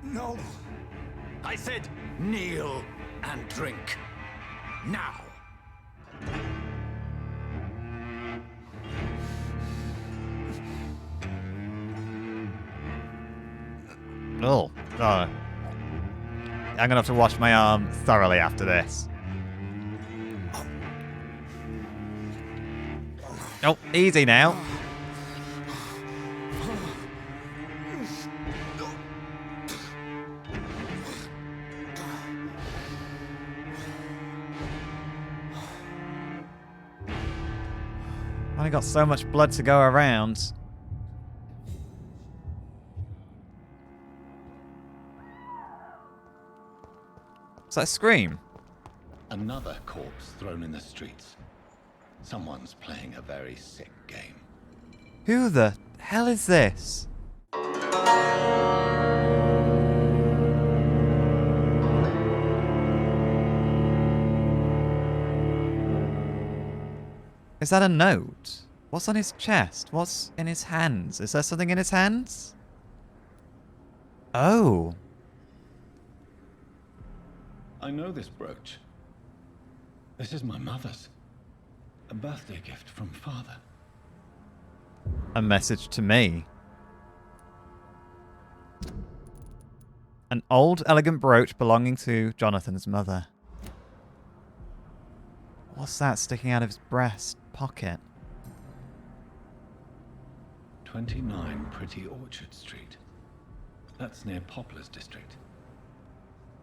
No. I said kneel and drink. Now. Oh. I'm gonna have to wash my arm thoroughly after this. Oh, easy now. Only got so much blood to go around. What's that scream? Another corpse thrown in the streets. Someone's playing a very sick game. Who the hell is this? Is that a note? What's on his chest? What's in his hands? Is there something in his hands? Oh. I know this brooch. This is my mother's. A birthday gift from father. A message to me. An old, elegant brooch belonging to Jonathan's mother. What's that sticking out of his breast pocket? 29 Pretty Orchard Street. That's near Poplar's district.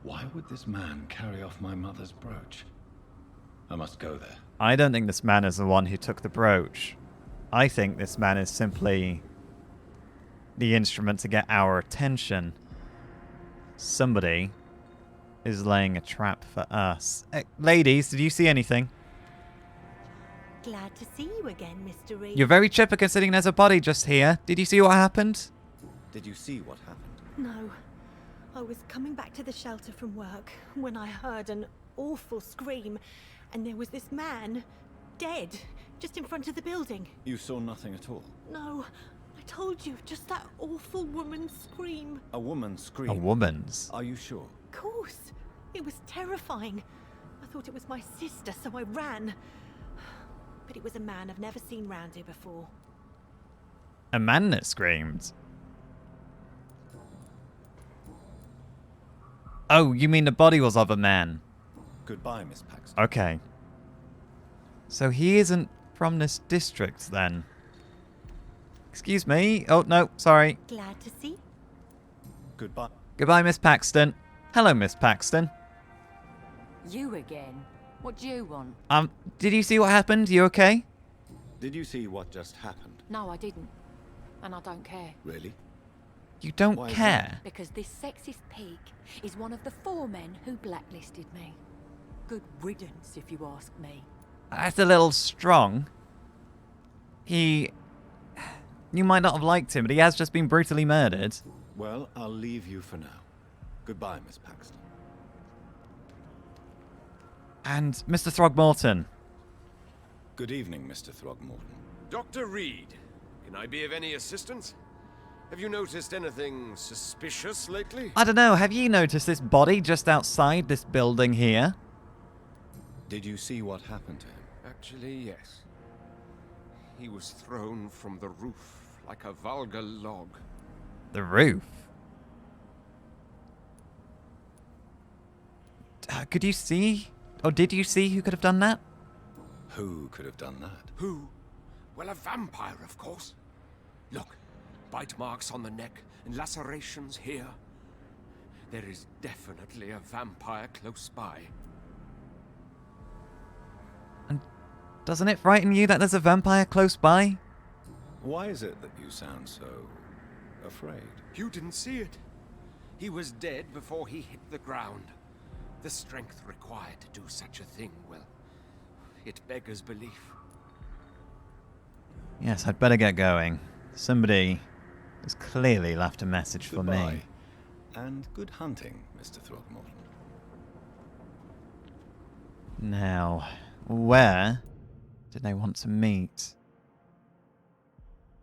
Why would this man carry off my mother's brooch? I must go there. I don't think this man is the one who took the brooch. I think this man is simply the instrument to get our attention. Somebody is laying a trap for us. Ladies, did you see anything? Glad to see you again, Mr. Reed. You're very chipper considering there's a body just here. Did you see what happened? Did you see what happened? No. I was coming back to the shelter from work when I heard an awful scream, and there was this man, dead, just in front of the building. You saw nothing at all? No, I told you, just that awful woman's scream. A woman's scream? A woman's? Are you sure? Of course. It was terrifying. I thought it was my sister, so I ran. But it was a man I've never seen round here before. A man that screamed? Oh, you mean the body was of a man? Goodbye, Miss Paxton. Okay. So he isn't from this district, then. Excuse me. Oh, no, sorry. Glad to see. Goodbye. Goodbye, Miss Paxton. Hello, Miss Paxton. You again? What do you want? Did you see what happened? You okay? Did you see what just happened? No, I didn't. And I don't care. Really? You don't Why is care? Because this sexist pig is one of the 4 men who blacklisted me. Good riddance, if you ask me. That's a little strong. You might not have liked him, but he has just been brutally murdered. Well, I'll leave you for now. Goodbye, Miss Paxton. And Mr. Throgmorton. Good evening, Mr. Throgmorton. Dr. Reed, can I be of any assistance? Have you noticed anything suspicious lately? I don't know, have you noticed this body just outside this building here? Did you see what happened to him? Actually, yes. He was thrown from the roof like a vulgar log. The roof? Could you see? Or did you see who could have done that? Who could have done that? Who? Well, a vampire, of course. Look, bite marks on the neck and lacerations here. There is definitely a vampire close by. And doesn't it frighten you that there's a vampire close by? Why is it that you sound so afraid? You didn't see it. He was dead before he hit the ground. The strength required to do such a thing, well, it beggars belief. Yes, I'd better get going. Somebody has clearly left a message for Goodbye. me. And good hunting, Mr. Throgmorton. Now, where did they want to meet?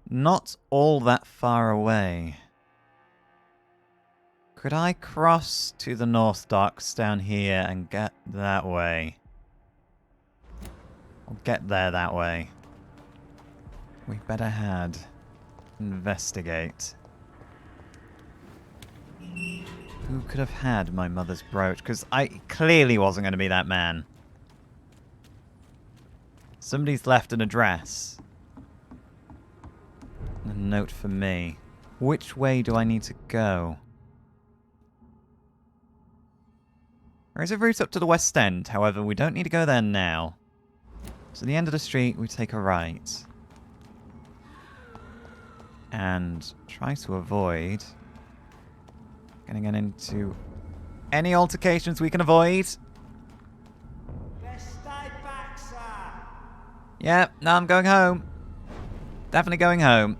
Not all that far away. Could I cross to the North Docks down here and get that way? Or get there that way? We better had investigate. Who could have had my mother's brooch? Because I clearly wasn't going to be that man. Somebody's left an address. A note for me. Which way do I need to go? There is a route up to the West End, however, we don't need to go there now. So the end of the street, we take a right. And try to avoid getting into any altercations we can avoid. Best stay back, sir. Yeah, no, I'm going home. Definitely going home.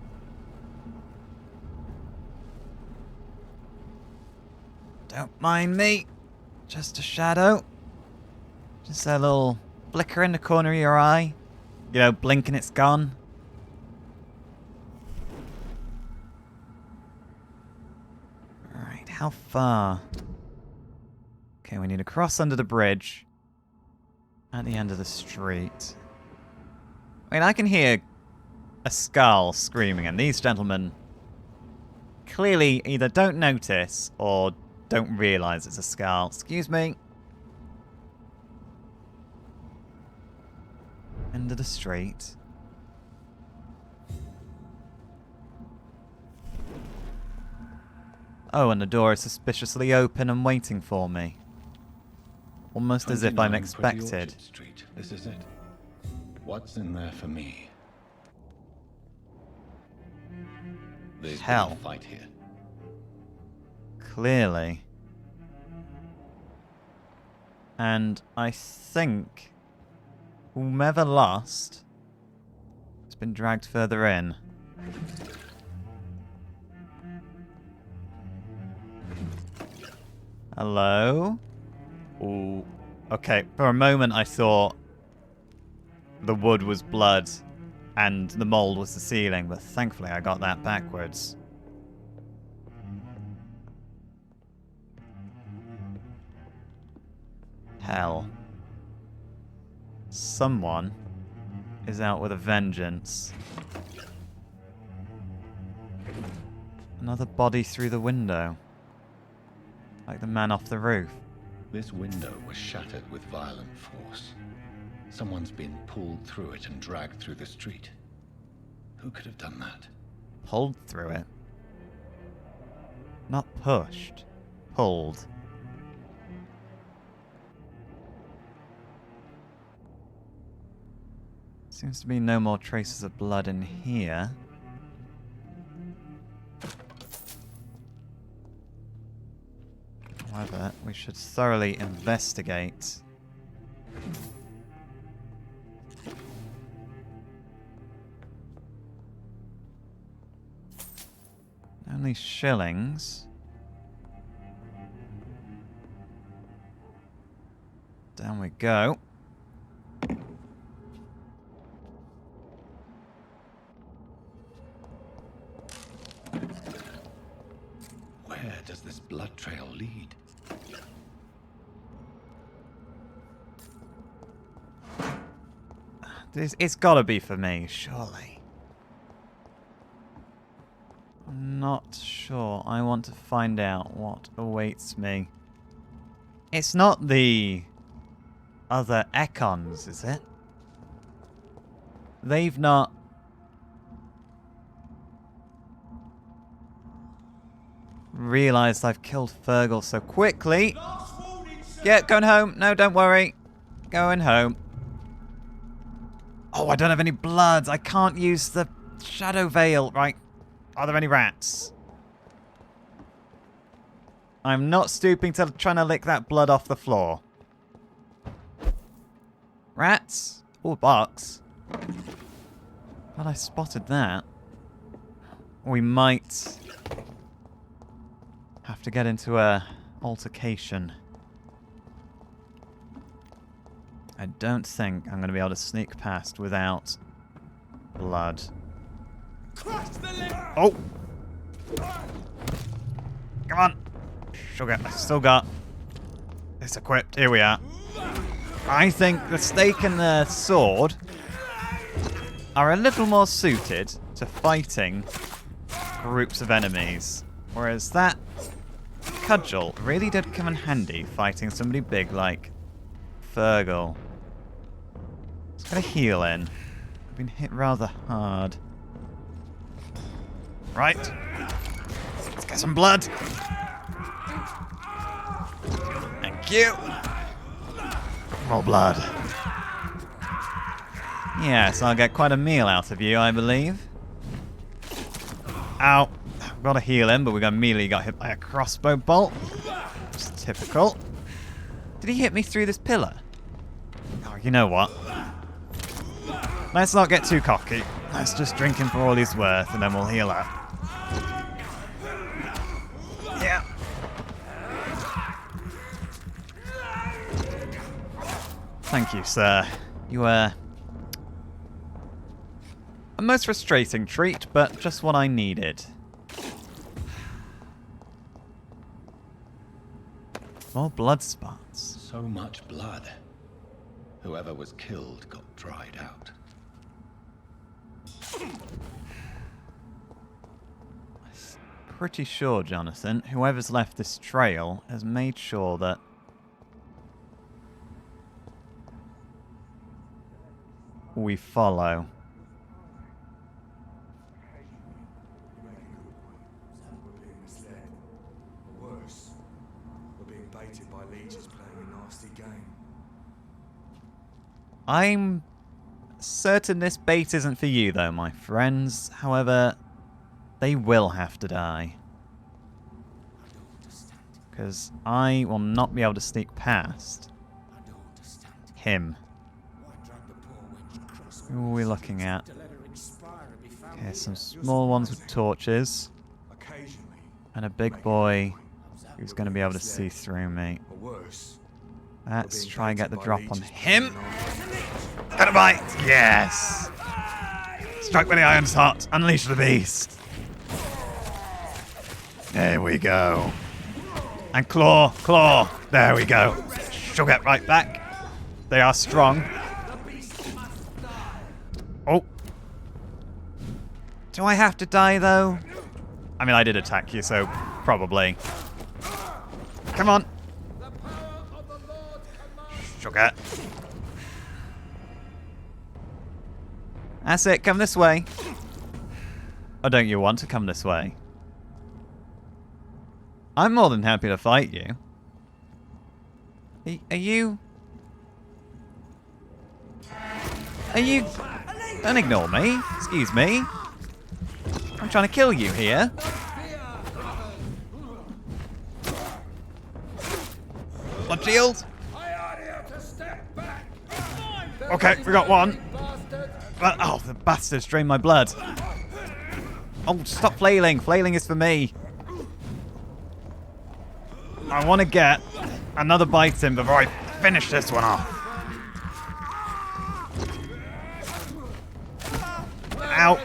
Don't mind me. Just a shadow. Just a little flicker in the corner of your eye. You know, blinking it's gone. Alright, how far? Okay, we need to cross under the bridge. At the end of the street. I mean, I can hear a skull screaming, and these gentlemen clearly either don't notice or don't realise it's a skull. Excuse me. End of the street. Oh, and the door is suspiciously open and waiting for me. Almost as if I'm 29 Pretty expected. Orchard Street. This is it. What's in there for me? There's been Hell. a fight here. Clearly. And I think whomever lost has been dragged further in. Hello? Ooh. Okay, for a moment I thought the wood was blood and the mold was the ceiling, but thankfully I got that backwards. Hell. Someone is out with a vengeance. Another body through the window. Like the man off the roof. This window was shattered with violent force. Someone's been pulled through it and dragged through the street. Who could have done that? Pulled through it. Not pushed. Pulled. Seems to be no more traces of blood in here. However, we should thoroughly investigate. Only shillings. Down we go. Where does this blood trail lead? It's gotta be for me, surely. I'm not sure. I want to find out what awaits me. It's not the other Econs, is it? They've not... realised I've killed Fergal so quickly. Yeah, going home. No, don't worry. Going home. Oh, I don't have any bloods. I can't use the shadow veil. Right. Are there any rats? I'm not stooping to trying to lick that blood off the floor. Rats? Oh, a box. But I spotted that. We might have to get into a altercation. I don't think I'm going to be able to sneak past without blood. Oh! Come on! Sugar, I still got this equipped. Here we are. I think the stake and the sword are a little more suited to fighting groups of enemies. Whereas that cudgel really did come in handy fighting somebody big like Fergal. Let's get a heal in. I've been hit rather hard. Right. Let's get some blood. Thank you. More blood. Yes, I'll get quite a meal out of you, I believe. Ow. Got to heal him, but we immediately got hit by a crossbow bolt. Just typical. Did he hit me through this pillar? Oh, you know what? Let's not get too cocky. Let's just drink him for all he's worth, and then we'll heal up. Yeah. Thank you, sir. You were a most frustrating treat, but just what I needed. More blood spots. So much blood. Whoever was killed got dried out. Pretty sure, Jonathan, whoever's left this trail has made sure that we follow. We're being misled. Or worse, we're being baited by leeches playing a nasty game. I'm certain this bait isn't for you, though, my friends. However, they will have to die. Because I will not be able to sneak past him. Who are we looking at? Okay, some small ones with torches. And a big boy who's going to be able to see through me. Let's try and get the drop on him. Got a bite! Yes! Strike with the iron's hot. Unleash the beast. There we go. And claw, claw. There we go. She'll get right back. They are strong. Oh. Do I have to die, though? I mean, I did attack you, so probably. Come on. Sugar. That's it. Come this way. Or don't you want to come this way? I'm more than happy to fight you. Are you... Are you... Don't ignore me. Excuse me. I'm trying to kill you here. Blood shield. Okay, we got one. Oh, the bastards drained my blood. Oh, stop flailing. Flailing is for me. I want to get another bite in before I finish this one off. Ow.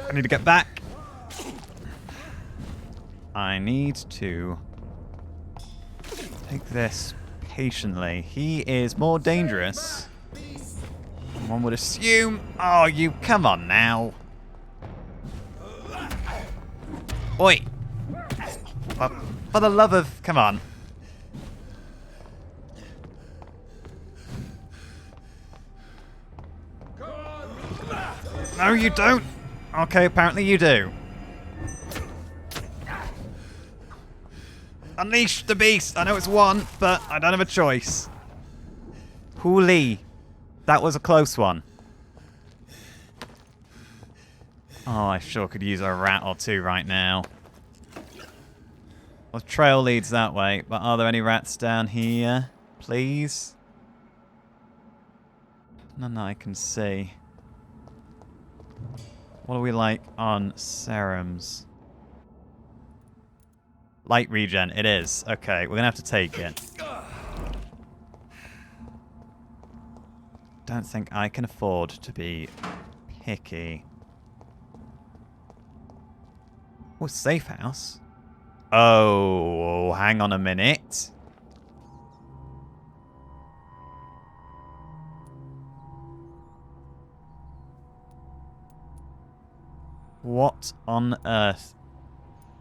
I need to get back. I need to take this patiently. He is more dangerous than one would assume. Oh, you come on now. Oi. For the love of... Come on. No, you don't. Okay, apparently you do. Unleash the beast. I know it's one, but I don't have a choice. Holy. That was a close one. Oh, I sure could use a rat or two right now. Well, the trail leads that way, but are there any rats down here? Please? None that I can see. What are we like on serums? Light regen, it is. Okay, we're gonna have to take it. Don't think I can afford to be picky. Oh, safe house. Oh, hang on a minute. What on earth?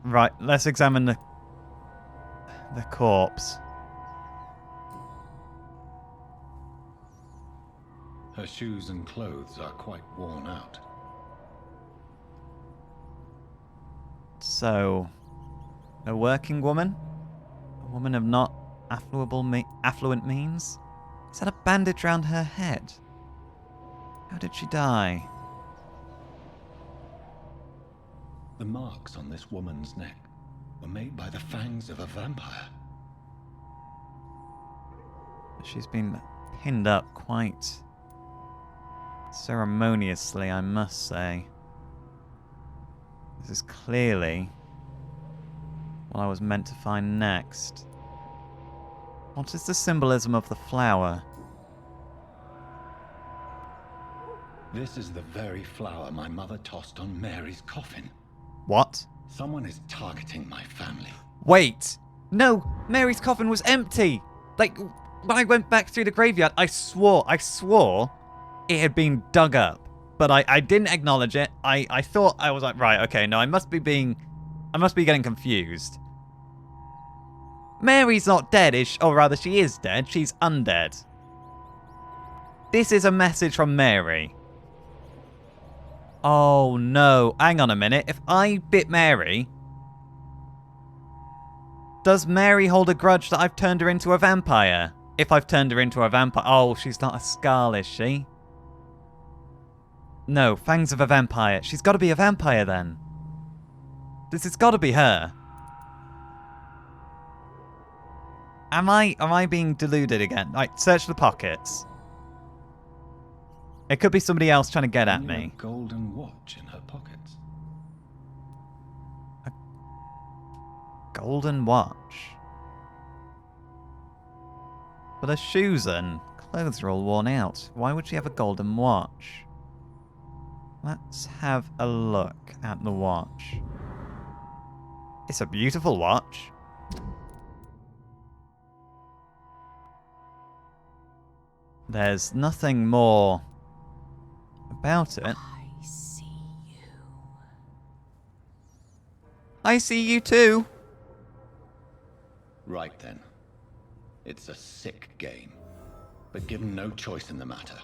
Right, let's examine the corpse. Her shoes and clothes are quite worn out. So, a working woman? A woman of not affluent means? Is that a bandage round her head? How did she die? The marks on this woman's neck were made by the fangs of a vampire. She's been pinned up quite ceremoniously, I must say. This is clearly what I was meant to find next. What is the symbolism of the flower? This is the very flower my mother tossed on Mary's coffin. What? Someone is targeting my family. Wait! No! Mary's coffin was empty! Like, when I went back through the graveyard, I swore it had been dug up. But I didn't acknowledge it. I thought, I was like, right, okay, no, I must be getting confused. Mary's not dead, or rather, she is dead. She's undead. This is a message from Mary. Oh no, hang on a minute. If I bit Mary, does Mary hold a grudge that I've turned her into a vampire? If I've turned her into a vampire. Oh, she's not a Skull, is she? No, fangs of a vampire. She's got to be a vampire then. This has got to be her. Am I being deluded again? Right, search the pockets. It could be somebody else trying to get at Only me. a golden watch in her pockets. A golden watch. But her shoes and clothes are all worn out. Why would she have a golden watch? Let's have a look at the watch. It's a beautiful watch. There's nothing more about it. I see you. I see you too. Right then. It's a sick game. But given no choice in the matter,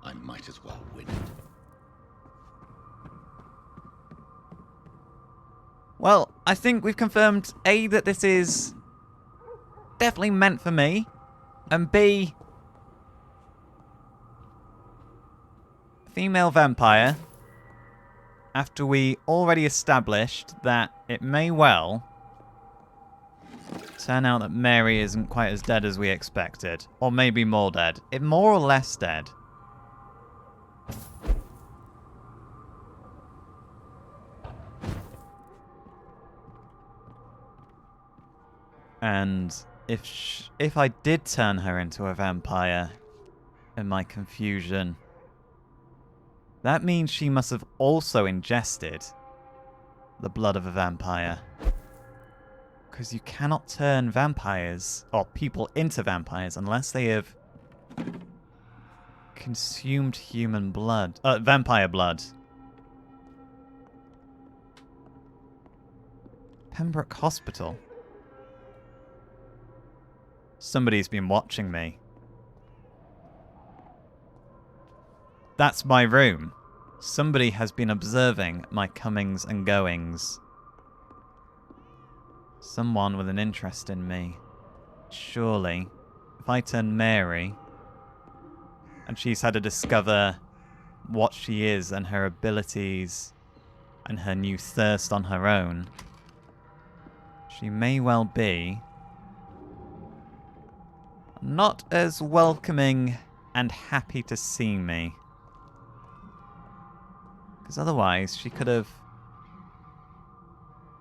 I might as well win it. Well, I think we've confirmed A, that this is definitely meant for me, and B, female vampire, after we already established that it may well turn out that Mary isn't quite as dead as we expected. Or maybe more dead. More or less dead. And if I did turn her into a vampire in my confusion, that means she must have also ingested the blood of a vampire. Because you cannot turn vampires, or people into vampires, unless they have consumed human blood. Vampire blood. Pembroke Hospital. Somebody's been watching me. That's my room. Somebody has been observing my comings and goings. Someone with an interest in me. Surely, if I turn Mary, and she's had to discover what she is and her abilities and her new thirst on her own, she may well be not as welcoming and happy to see me. Because otherwise, she could have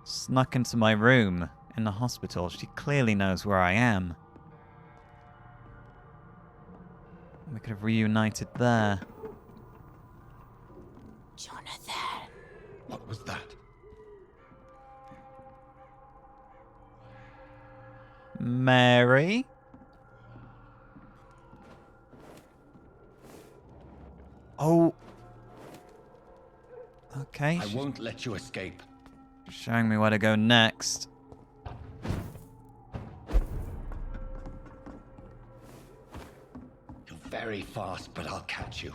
snuck into my room in the hospital. She clearly knows where I am. We could have reunited there. Jonathan. What was that? Mary? Oh. Okay. I won't let you escape. She's showing me where to go next. You're very fast, but I'll catch you.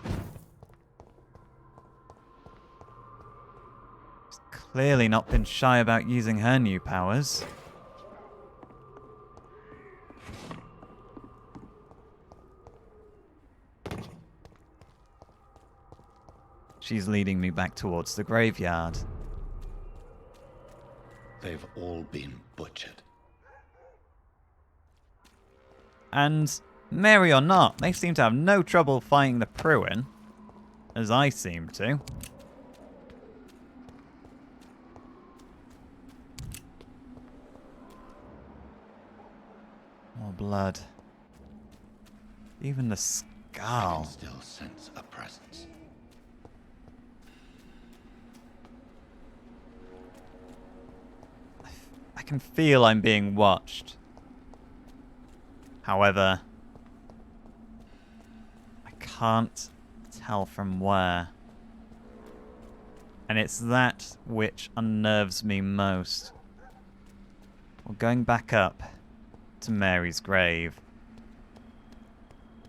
She's clearly not been shy about using her new powers. She's leading me back towards the graveyard. They've all been butchered. And, Mary or not, they seem to have no trouble fighting the Pruin. As I seem to. More blood. Even the I skull. can still sense a presence. I can feel I'm being watched. However, I can't tell from where. And it's that which unnerves me most. We're going back up to Mary's grave.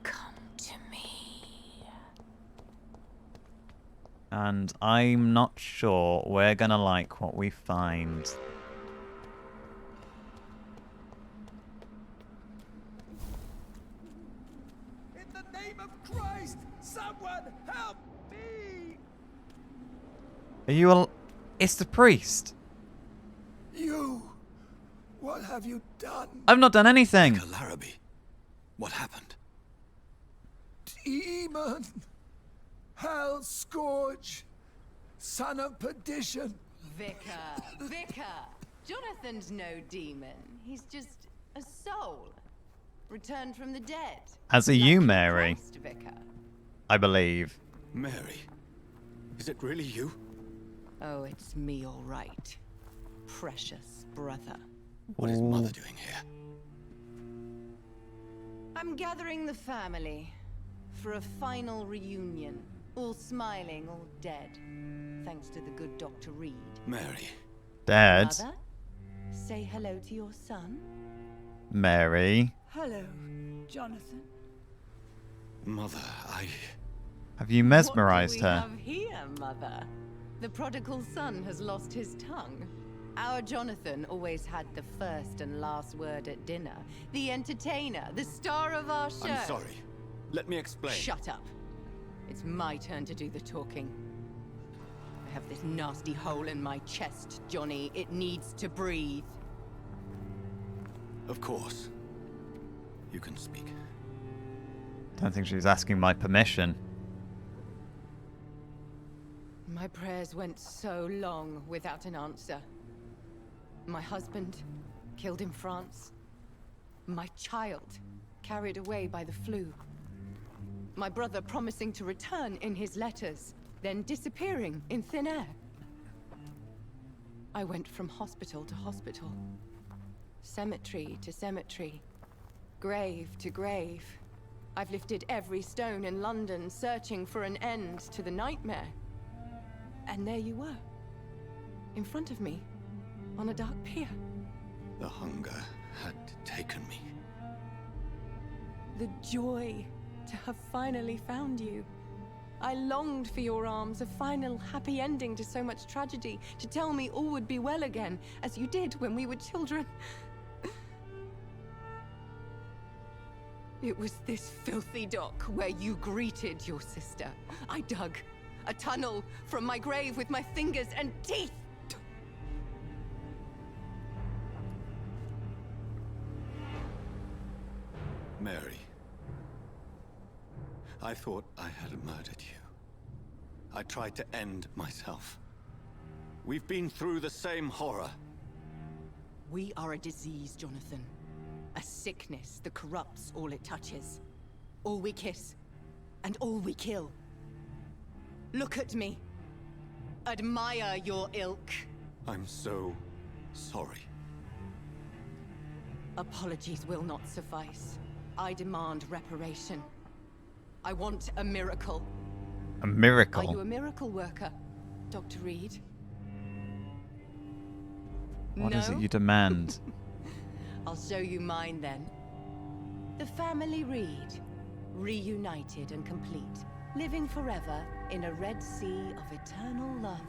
Come to me. And I'm not sure we're gonna like what we find. In the name of Christ, someone help me! Are you all... It's the priest. You! What have you done? I've not done anything. Larrabee, what happened? Demon! Hell scourge! Son of perdition! Vicar! Jonathan's no demon. He's just a soul. Returned from the dead. As are Like you, Mary. Christ, Vicar. I believe. Mary, is it really you? Oh, it's me, all right. Precious brother. What is Mother doing here? I'm gathering the family for a final reunion. All smiling, all dead. Thanks to the good Dr. Reed. Mary, Dad. Mother, say hello to your son. Mary. Hello, Jonathan. Mother, Have you mesmerized What her? do we have here, Mother? The prodigal son has lost his tongue. Our Jonathan always had the first and last word at dinner. The entertainer, the star of our show. I'm sorry. Let me explain. Shut up. It's my turn to do the talking. I have this nasty hole in my chest, Johnny. It needs to breathe. Of course. You can speak. Don't think she was asking my permission. My prayers went so long without an answer. My husband, killed in France. My child, carried away by the flu. My brother promising to return in his letters, then disappearing in thin air. I went from hospital to hospital. Cemetery to cemetery. Grave to grave. I've lifted every stone in London, searching for an end to the nightmare. And there you were. In front of me. On a dark pier. The hunger had taken me. The joy to have finally found you. I longed for your arms, a final happy ending to so much tragedy, to tell me all would be well again, as you did when we were children. It was this filthy dock where you greeted your sister. I dug a tunnel from my grave with my fingers and teeth. Mary, I thought I had murdered you. I tried to end myself. We've been through the same horror. We are a disease, Jonathan. A sickness that corrupts all it touches. All we kiss, and all we kill. Look at me. Admire your ilk. I'm so sorry. Apologies will not suffice. I demand reparation. I want a miracle. A miracle? Are you a miracle worker, Dr. Reed? What No? is it you demand? I'll show you mine then. The family Reed, reunited and complete, living forever in a red sea of eternal love.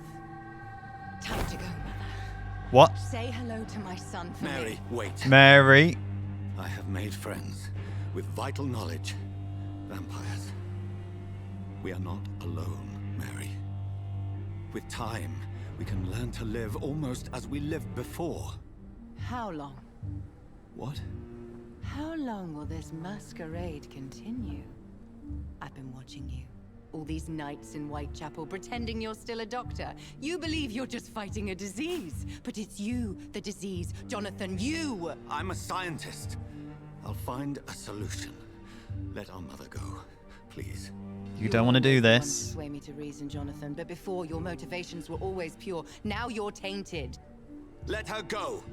Time to go, Mother. What? Say hello to my son for Mary, me. wait. Mary. I have made friends with vital knowledge. Vampires. We are not alone, Mary. With time, we can learn to live almost as we lived before. How long? What? How long will this masquerade continue? I've been watching you. All these nights in Whitechapel pretending you're still a doctor. You believe you're just fighting a disease. But it's you, the disease. Jonathan, you! I'm a scientist. I'll find a solution. Let our mother go, please. You don't want to do You wanted to this. sway me to reason, Jonathan, but before your motivations were always pure. Now you're tainted. Let her go.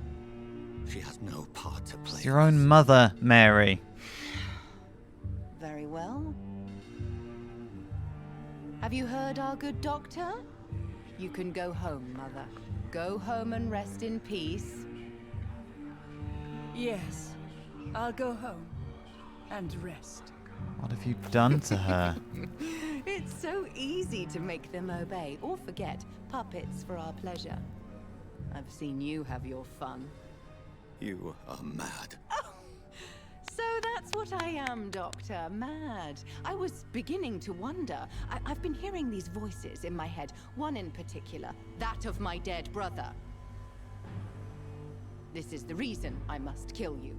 She has no part to play. It's your own mother, Mary. Very well. Have you heard our good doctor? You can go home, Mother. Go home and rest in peace. Yes, I'll go home and rest. What have you done to her? It's so easy to make them obey or forget. Puppets for our pleasure. I've seen you have your fun. You are mad. So that's what I am, Doctor. Mad. I was beginning to wonder. I've been hearing these voices in my head. One in particular, that of my dead brother. This is the reason I must kill you.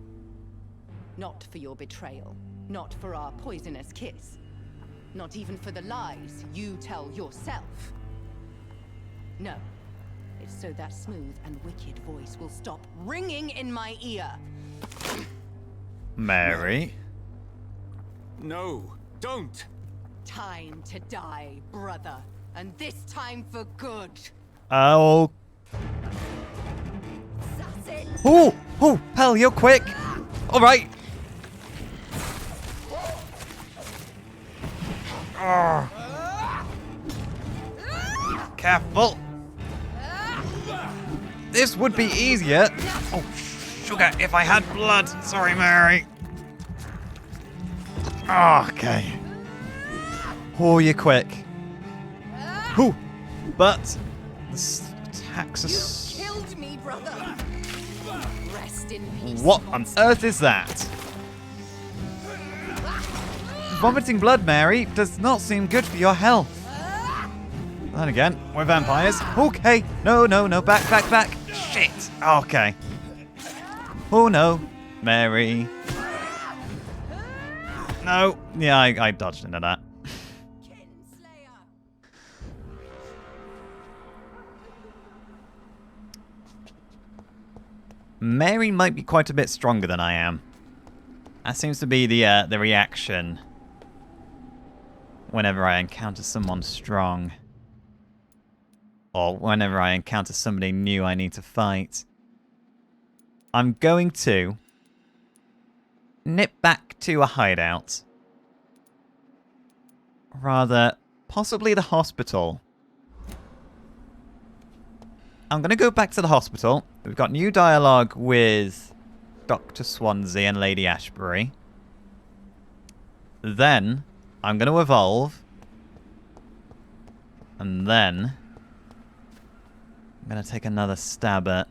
Not for your betrayal. Not for our poisonous kiss. Not even for the lies you tell yourself. No. It's so that smooth and wicked voice will stop ringing in my ear. Mary. No, don't. Time to die, brother. And this time for good. Oh. That's it. Oh, oh, Pell, you're quick. All right. Careful. This would be easier. Oh, sugar, if I had blood. Sorry, Mary. Okay. Oh, you're quick. Whew. But this attacks us. You killed me, brother. Rest in peace. What on earth is that? Vomiting blood, Mary, does not seem good for your health. Then again, we're vampires. Okay. No, no, no. Back, back, back. Shit. Okay. Oh, no. Mary. No. Yeah, I dodged into that. Mary might be quite a bit stronger than I am. That seems to be the reaction whenever I encounter someone strong. Or whenever I encounter somebody new I need to fight. I'm going to nip back to a hideout. Rather, possibly the hospital. I'm going to go back to the hospital. We've got new dialogue with Dr. Swansea and Lady Ashbury. Then, I'm going to evolve. And then, I'm going to take another stab at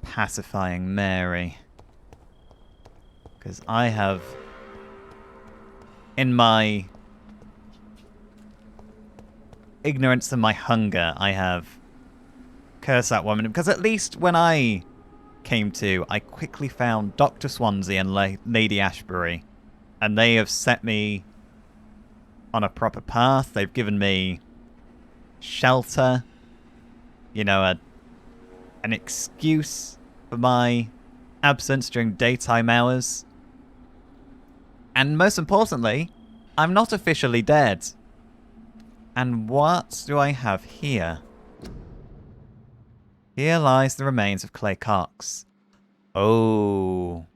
pacifying Mary. Because I have, in my ignorance and my hunger, I have cursed that woman. Because at least when I came to, I quickly found Dr. Swansea and Lady Ashbury. And they have set me on a proper path. They've given me shelter. You know, an excuse for my absence during daytime hours. And most importantly, I'm not officially dead. And what do I have here? Here lies the remains of Clay Cox. Oh.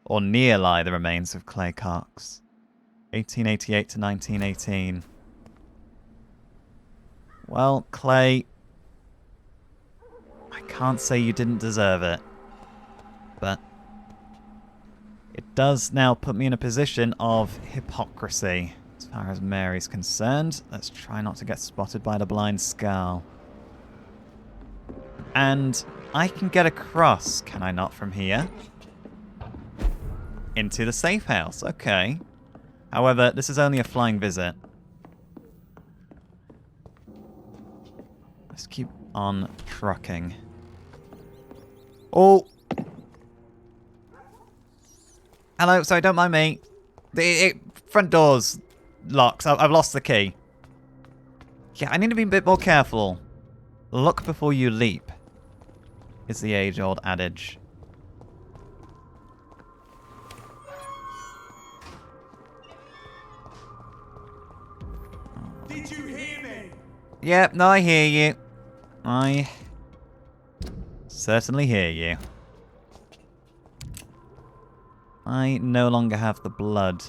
Or near lie the remains of Clay Cox. 1888 to 1918. Well, Clay, I can't say you didn't deserve it, but it does now put me in a position of hypocrisy as far as Mary's concerned. Let's try not to get spotted by the blind Scarl. And I can get across, can I not, from here? Into the safe house, okay. However, this is only a flying visit. Let's keep on trucking. Oh! Hello, sorry, don't mind me. The front door's locked. I've lost the key. Yeah, I need to be a bit more careful. Look before you leap, is the age-old adage. Did you hear me? Yep, no, I hear you. I certainly hear you. I no longer have the blood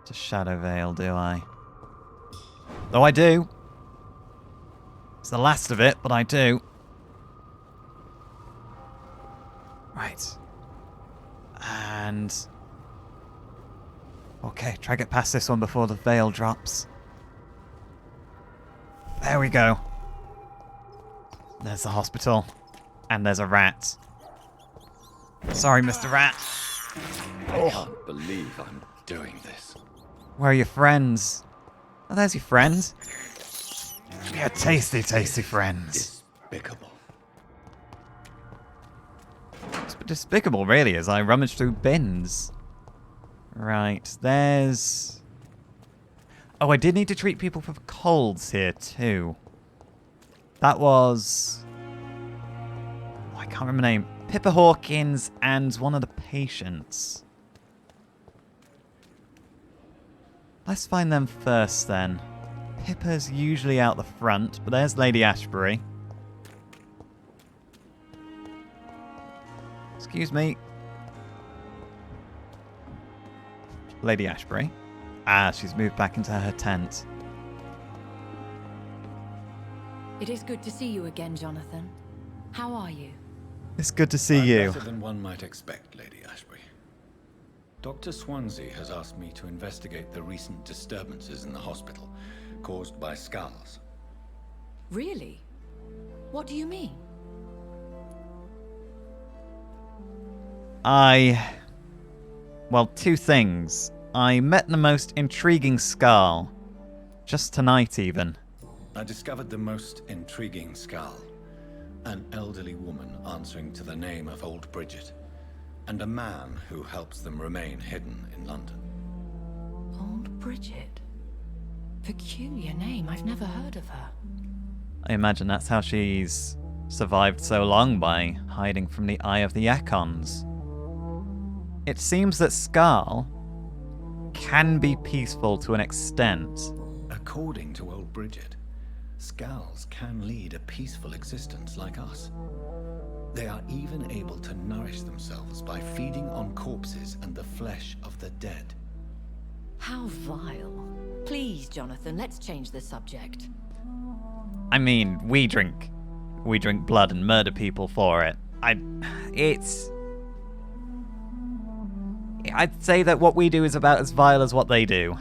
to Shadow Veil, do I? Though I do. It's the last of it, but I do. Right. And... okay, try to get past this one before the veil drops. There we go. There's the hospital. And there's a rat. Sorry, Mr. Rat. I can't believe I'm doing this. Where are your friends? Oh, there's your friends. Yeah, tasty, tasty friends. Despicable. It's despicable, really, as I rummage through bins. Right, there's... oh, I did need to treat people for colds here, too. That was... oh, I can't remember the name. Pippa Hawkins and one of the patients. Let's find them first, then. Pippa's usually out the front, but there's Lady Ashbury. Excuse me. Lady Ashbury. Ah, she's moved back into her tent. It is good to see you again, Jonathan. How are you? It's good to see I'm you. better than one might expect, Lady Ashbury. Dr. Swansea has asked me to investigate the recent disturbances in the hospital caused by skulls. Really? What do you mean? Well, two things. I met the most intriguing skull. Just tonight, even. I discovered the most intriguing skull. An elderly woman answering to the name of Old Bridget, and a man who helps them remain hidden in London. Old Bridget? Peculiar name, I've never heard of her. I imagine that's how she's survived so long, by hiding from the eye of the Ekons. It seems that Skarl can be peaceful to an extent. According to Old Bridget, skulls can lead a peaceful existence like us. They are even able to nourish themselves by feeding on corpses and the flesh of the dead. How vile. Please, Jonathan, let's change the subject. I mean, we drink blood and murder people for it. I'd say that what we do is about as vile as what they do.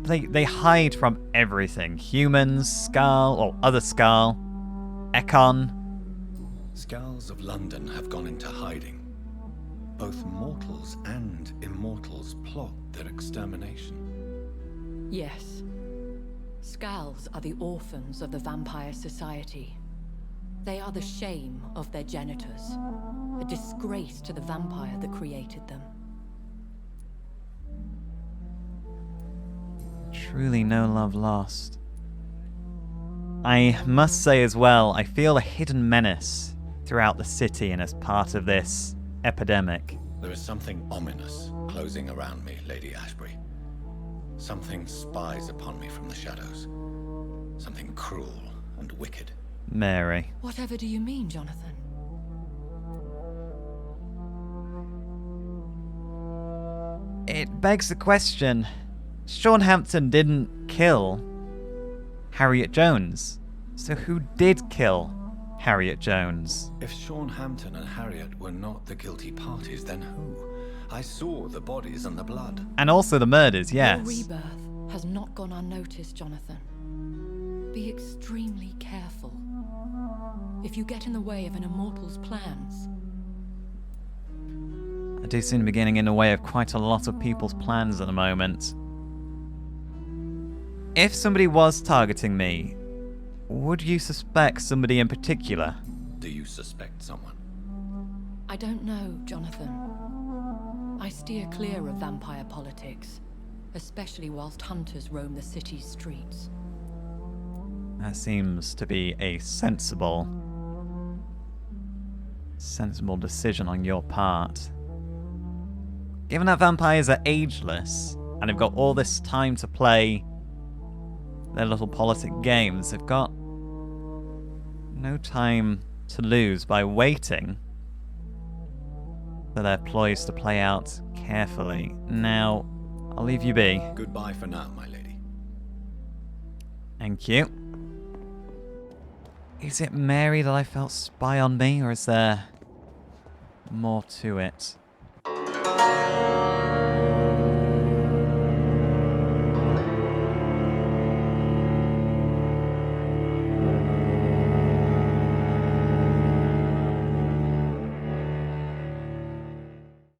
They hide from everything. Humans, Skarl, or other Skarl, Ekon. Skulls of London have gone into hiding. Both mortals and immortals plot their extermination. Yes. Skulls are the orphans of the Vampire Society. They are the shame of their genitors, a disgrace to the vampire that created them. Truly no love lost. I must say as well, I feel a hidden menace throughout the city and as part of this epidemic. There is something ominous closing around me, Lady Ashbury. Something spies upon me from the shadows. Something cruel and wicked. Mary. Whatever do you mean, Jonathan? it begs the question. Sean Hampton didn't kill Harriet Jones. So who did kill Harriet Jones? If Sean Hampton and Harriet were not the guilty parties, then who? I saw the bodies and the blood. And also the murders, yes. Your rebirth has not gone unnoticed, Jonathan. Be extremely careful. If you get in the way of an immortal's plans... I do seem to be getting in the way of quite a lot of people's plans at the moment. If somebody was targeting me, would you suspect somebody in particular? Do you suspect someone? I don't know, Jonathan. I steer clear of vampire politics, especially whilst hunters roam the city's streets. That seems to be a sensible decision on your part. Given that vampires are ageless, and have got all this time to play their little politic games, they've got no time to lose by waiting for their ploys to play out carefully. Now, I'll leave you be. Goodbye for now, my lady. Thank you. Is it Mary that I felt spy on me, or is there more to it?